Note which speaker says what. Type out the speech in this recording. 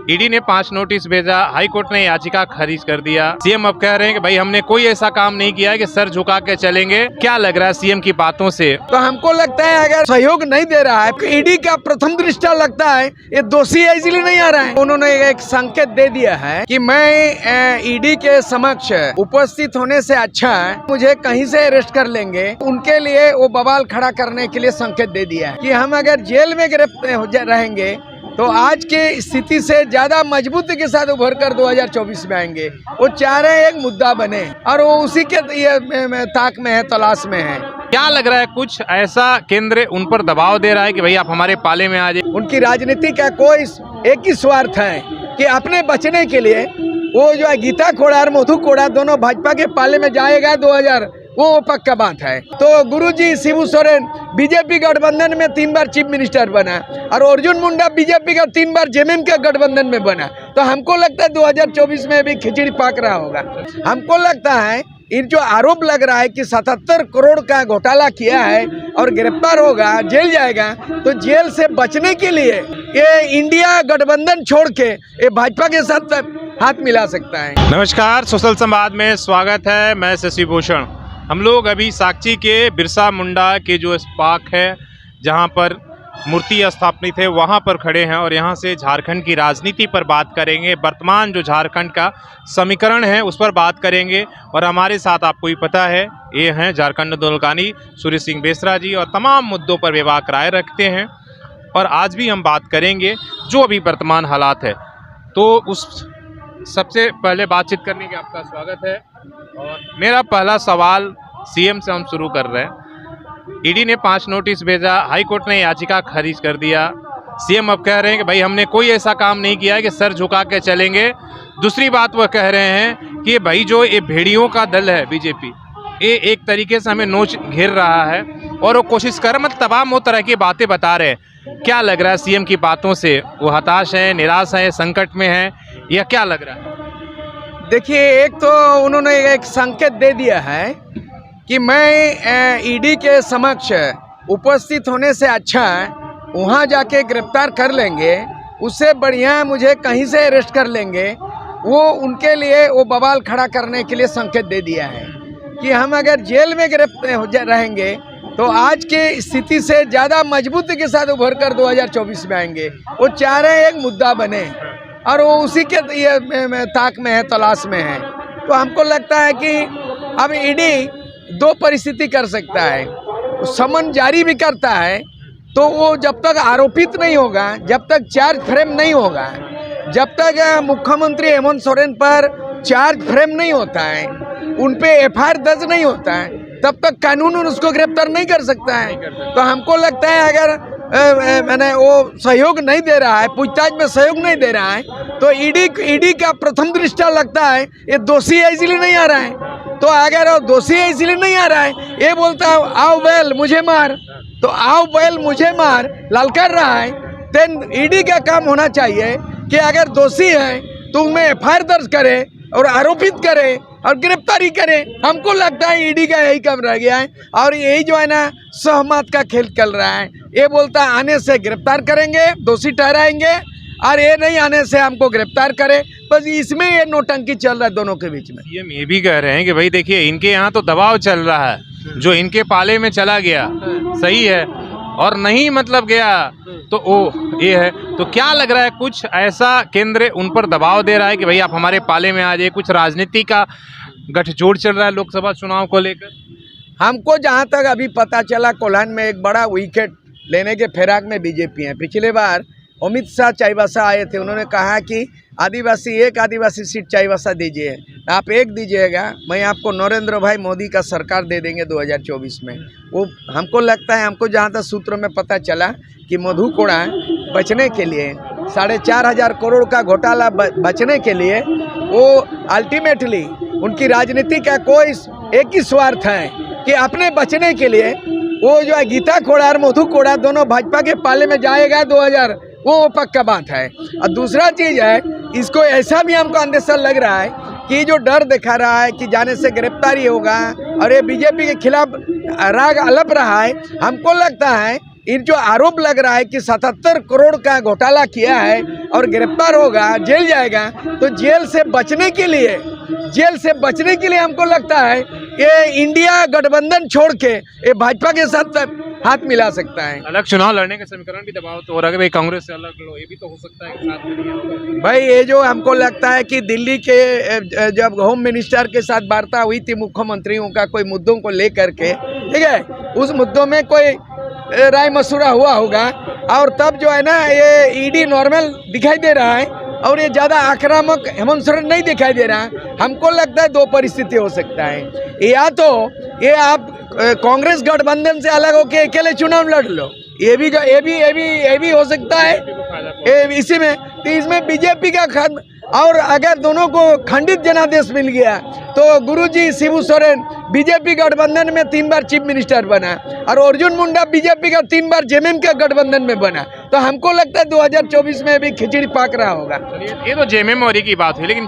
Speaker 1: ED ने 5 notice भेजा, high court ने याचिका खारिज कर दिया। सीएम अब कह रहे हैं कि भाई हमने कोई ऐसा काम नहीं किया है कि सर झुका के चलेंगे। क्या लग रहा है सीएम की बातों से?
Speaker 2: तो हमको लगता है अगर सहयोग नहीं दे रहा है, ईडी का प्रथम दृष्टा लगता है ये दोषी है, इसलिए नहीं आ रहा है। उन्होंने एक संकेत दे दिया है कि मैं ईडी के समक्ष उपस्थित होने से अच्छा है मुझे कहीं से अरेस्ट कर लेंगे। उनके लिए वो बवाल खड़ा करने के लिए संकेत दे दिया है कि हम अगर जेल में गिरफ्तार रहेंगे तो आज के स्थिति से ज्यादा मजबूती के साथ उभर कर 2024 में आएंगे। वो चाह रहे हैं एक मुद्दा बने और वो उसी के ताक में है, तलाश में है।
Speaker 1: क्या लग रहा है कुछ ऐसा केंद्र उन पर दबाव दे रहा है कि भाई आप हमारे पाले में आ जाए?
Speaker 2: उनकी राजनीति का कोई एक ही स्वार्थ है कि अपने बचने के लिए वो जो है गीता कोड़ा और मधु कोड़ा दोनों भाजपा के पाले में जाएगा 2000, वो पक्का बात है। तो गुरुजी शिबू सोरेन बीजेपी गठबंधन में 3 बार चीफ मिनिस्टर बना और अर्जुन मुंडा बीजेपी का 3 बार जेएमएम के गठबंधन में बना। तो हमको लगता है 2024 में भी खिचड़ी पाक रहा होगा। हमको लगता है इन जो आरोप लग रहा है कि 77 करोड़ का घोटाला किया है और गिरफ्तार होगा, जेल जाएगा, तो जेल से बचने के लिए ये इंडिया गठबंधन छोड़ के ये भाजपा के साथ हाथ मिला सकता है।
Speaker 1: नमस्कार, सोशल संवाद में स्वागत है। मैं शशि भूषण। हम लोग अभी साक्षी के बिरसा मुंडा के जो पार्क है जहां पर मूर्ति स्थापित है वहां पर खड़े हैं और यहां से झारखंड की राजनीति पर बात करेंगे। वर्तमान जो झारखंड का समीकरण है उस पर बात करेंगे और हमारे साथ आपको ही पता है ये हैं झारखंड आंदोलनकारी सूर्य सिंह बेसरा जी और तमाम मुद्दों पर बेबाक राय रखते हैं। और आज भी हम बात करेंगे जो अभी वर्तमान हालात है। तो उस सबसे पहले बातचीत करने के आपका स्वागत है और मेरा पहला सवाल सीएम से हम शुरू कर रहे हैं। ईडी ने 5 नोटिस भेजा, हाई कोर्ट ने याचिका खारिज कर दिया। सीएम अब कह रहे हैं कि भाई हमने कोई ऐसा काम नहीं किया है कि सर झुका के चलेंगे। दूसरी बात वह कह रहे हैं कि भाई जो ये भेड़ियों का दल है बीजेपी, ये एक तरीके से हमें नोच घेर रहा है और वो कोशिश कर मतलब तमाम वो तरह की बातें बता रहे हैं। क्या लग रहा है सीएम की बातों से? वो हताश है, निराश है, संकट में है या क्या लग रहा है?
Speaker 2: देखिए, एक तो उन्होंने एक संकेत दे दिया है कि मैं ईडी के समक्ष उपस्थित होने से अच्छा है वहाँ जाके गिरफ्तार कर लेंगे, उससे बढ़िया मुझे कहीं से अरेस्ट कर लेंगे। वो उनके लिए वो बवाल खड़ा करने के लिए संकेत दे दिया है कि हम अगर जेल में गिरफ्तार रहेंगे तो आज के स्थिति से ज़्यादा मजबूती के साथ उभर कर 2024 में आएंगे। वो चाह रहे हैं एक मुद्दा बने और वो उसी के ताक में है, तलाश में है। तो हमको लगता है कि अब ईडी 2 परिस्थिति कर सकता है। समन जारी भी करता है तो वो जब तक आरोपित नहीं होगा, जब तक चार्ज फ्रेम नहीं होगा, जब तक मुख्यमंत्री हेमंत सोरेन पर चार्ज फ्रेम नहीं होता है, उन पे एफआईआर दर्ज नहीं होता है, तब तक कानून उसको गिरफ्तार नहीं कर सकता है। तो हमको लगता है अगर मैंने वो सहयोग नहीं दे रहा है, पूछताछ में सहयोग नहीं दे रहा है, तो ईडी का प्रथम दृष्टा लगता है ये दोषी है, इसलिए नहीं आ रहा है। तो अगर वो दोषी है इसलिए नहीं आ रहा है, ये बोलता है आओ बैल मुझे मार, तो आओ बैल मुझे मार ललकार रहा है, देन ईडी का काम होना चाहिए कि अगर दोषी है तो उनमें एफआईआर दर्ज करे और आरोपित करे और गिरफ्तारी करे। हमको लगता है ईडी का यही काम रह गया है और यही जो है ना सहमत का खेल चल रहा है। ये बोलता है आने से गिरफ्तार करेंगे, दोषी ठहराएंगे, और ये नहीं आने से हमको गिरफ्तार करे। बस इसमें ये नोटंकी चल रहा है दोनों के बीच में।
Speaker 1: ये भी कह रहे हैं कि भाई देखिए इनके यहाँ तो दबाव चल रहा है, जो इनके पाले में चला गया सही है और नहीं मतलब गया तो वो ये है। तो क्या लग रहा है कुछ ऐसा केंद्र उन पर दबाव दे रहा है कि भाई आप हमारे पाले में आ जाए? कुछ राजनीति का गठजोड़ चल रहा है लोकसभा चुनाव को लेकर?
Speaker 2: हमको जहां तक अभी पता चला कोल्हान में एक बड़ा विकेट लेने के फिराक में बीजेपी है। पिछले बार अमित शाह चाईबासा आए थे, उन्होंने कहा कि एक आदिवासी सीट चाईबासा दीजिए, आप एक दीजिएगा, मैं आपको नरेंद्र भाई मोदी का सरकार दे देंगे 2024 में। वो हमको लगता है, हमको जहाँ तक सूत्रों में पता चला कि मधु कोड़ा बचने के लिए 4,500 करोड़ का घोटाला बचने के लिए वो अल्टीमेटली उनकी राजनीति का कोई एक ही स्वार्थ है कि अपने बचने के लिए वो जो है गीता कोड़ा और मधु कोड़ा दोनों भाजपा के पाले में जाएगा 2000, वो पक्का बात है। और दूसरा चीज़ है, इसको ऐसा भी हमको अंदेशा लग रहा है कि जो डर दिखा रहा है कि जाने से गिरफ्तारी होगा और ये बीजेपी के खिलाफ राग अलप रहा है, हमको लगता है इन जो आरोप लग रहा है कि 77 करोड़ का घोटाला किया है और गिरफ्तार होगा, जेल जाएगा, तो जेल से बचने के लिए हमको लगता है ये इंडिया गठबंधन छोड़ के ये भाजपा के साथ हाथ मिला सकता है।
Speaker 1: अलग चुनाव लड़ने के समीकरण भी दबाव तो हो रहा है कि भाई कांग्रेस से अलग लो, ये भी तो हो सकता है कि साथ में नहीं होगा।
Speaker 2: भाई ये जो हमको लगता है कि दिल्ली के जब होम मिनिस्टर के साथ वार्ता हुई थी मुख्यमंत्रियों का कोई मुद्दों को लेकर के, ठीक है, उस मुद्दों में कोई राय मशूरा हुआ होगा और तब जो है ना ये ईडी नॉर्मल दिखाई दे रहा है और ये ज़्यादा आक्रामक हेमंत सोरेन नहीं दिखाई दे रहा है। हमको लगता है दो परिस्थिति हो सकता है, या तो ये आप कांग्रेस गठबंधन से अलग होके अकेले चुनाव लड़ लो, ये भी हो सकता है इसी में। तो इसमें बीजेपी का खत्म, और अगर दोनों को खंडित जनादेश मिल गया तो गुरुजी शिबू सोरेन बीजेपी गठबंधन में 3 बार चीफ मिनिस्टर बना और अर्जुन मुंडा बीजेपी का 3 बार जेएमएम के गठबंधन में बना। तो हमको लगता है 2024 में भी खिचड़ी पाक रहा होगा।
Speaker 1: ये तो जेएमएम और की बात हुई, लेकिन